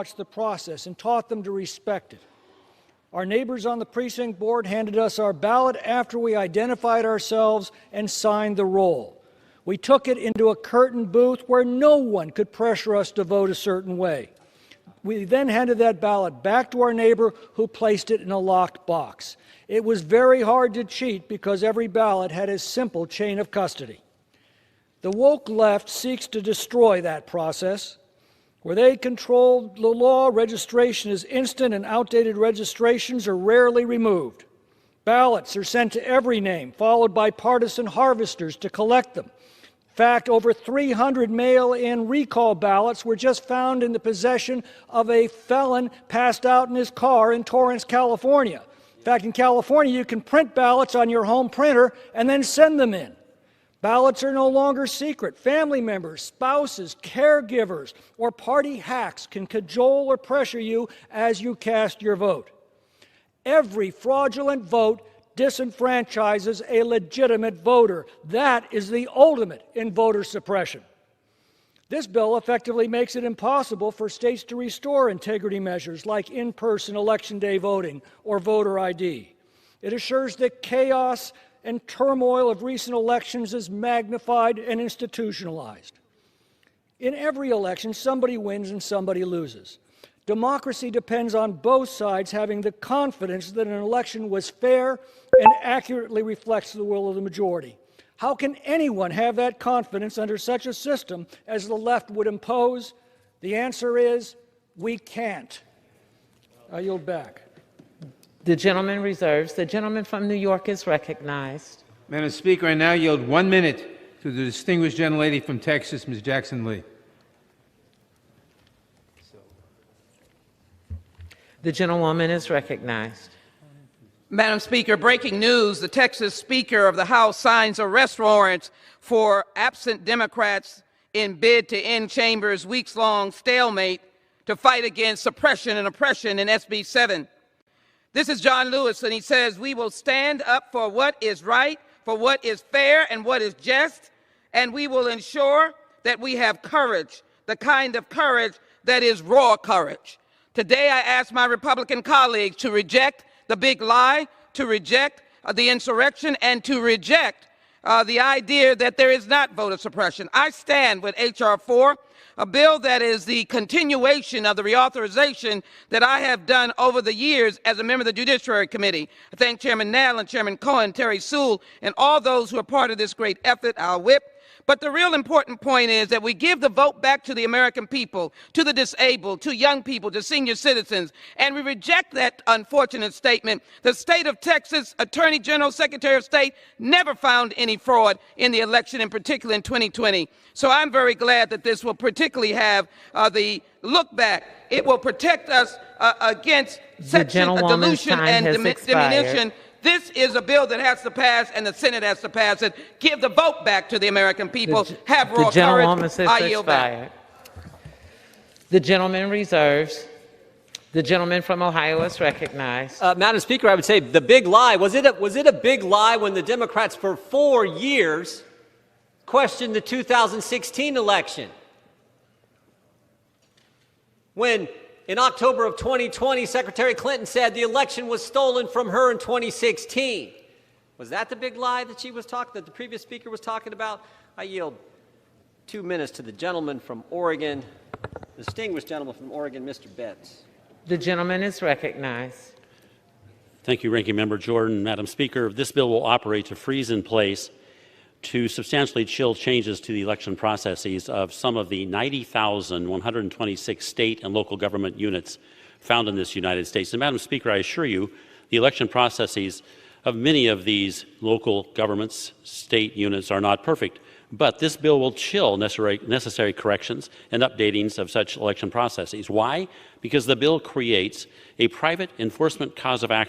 watched the process and taught them to respect it. Our neighbors on the precinct board handed us our ballot after we identified ourselves and signed the roll. We took it into a curtained booth where no one could pressure us to vote a certain way. We then handed that ballot back to our neighbor, who placed it in a locked box. It was very hard to cheat because every ballot had a simple chain of custody. The woke left seeks to destroy that process. Where they control the law, registration is instant and outdated registrations are rarely removed. Ballots are sent to every name, followed by partisan harvesters to collect them. In fact, over 300 mail-in recall ballots were just found in the possession of a felon passed out in his car in Torrance, California. In fact, in California, you can print ballots on your home printer and then send them in. Ballots are no longer secret. Family members, spouses, caregivers, or party hacks can cajole or pressure you as you cast your vote. Every fraudulent vote disenfranchises a legitimate voter. That is the ultimate in voter suppression. This bill effectively makes it impossible for states to restore integrity measures like in-person election day voting or voter ID. It assures that chaos and turmoil of recent elections is magnified and institutionalized. In every election, somebody wins and somebody loses. Democracy depends on both sides having the confidence that an election was fair and accurately reflects the will of the majority. How can anyone have that confidence under such a system as the left would impose? The answer is, we can't. I yield back. The gentleman reserves. The gentleman from New York is recognized. Madam Speaker, I now yield 1 minute to the distinguished gentlelady from Texas, Ms. Jackson Lee. The gentlewoman is recognized. Madam Speaker, breaking news. The Texas Speaker of the House signs arrest warrants for absent Democrats in bid to end Chambers' weeks-long stalemate to fight against suppression and oppression in SB 7. This is John Lewis, and he says, "We will stand up for what is right, for what is fair and what is just, and we will ensure that we have courage, the kind of courage that is raw courage." Today, I ask my Republican colleagues to reject the big lie, to reject the insurrection, and to reject the idea that there is not voter suppression. I stand with H.R. 4, a bill that is the continuation of the reauthorization that I have done over the years as a member of the Judiciary Committee. I thank Chairman Nell and Chairman Cohen, Terry Sewell, and all those who are part of this great effort, our whip. But the real important point is that we give the vote back to the American people, to the disabled, to young people, to senior citizens, and we reject that unfortunate statement. The state of Texas Attorney General, Secretary of State never found any fraud in the election, in particular in 2020. So I'm very glad that this will particularly have the look back. It will protect us against section dilution and diminution. This is a bill that has to pass, and the Senate has to pass it. Give the vote back to the American people. Have raw courage. I yield back. The gentleman reserves. The gentleman from Ohio is recognized. Madam Speaker, I would say the big lie, was it a big lie when the Democrats for 4 years questioned the 2016 election? When in October of 2020, Secretary Clinton said the election was stolen from her in 2016. Was that the big lie that that the previous speaker was talking about? I yield 2 minutes to the gentleman from Oregon, the distinguished gentleman from Oregon, Mr. Betts. The gentleman is recognized. Thank you, Ranking Member Jordan. Madam Speaker, this bill will operate to freeze in place to substantially chill changes to the election processes of some of the 90,126 state and local government units found in this United States. And Madam Speaker, I assure you, the election processes of many of these local governments, state units are not perfect, but this bill will chill necessary corrections and updatings of such election processes. Why? Because the bill creates a private enforcement cause of action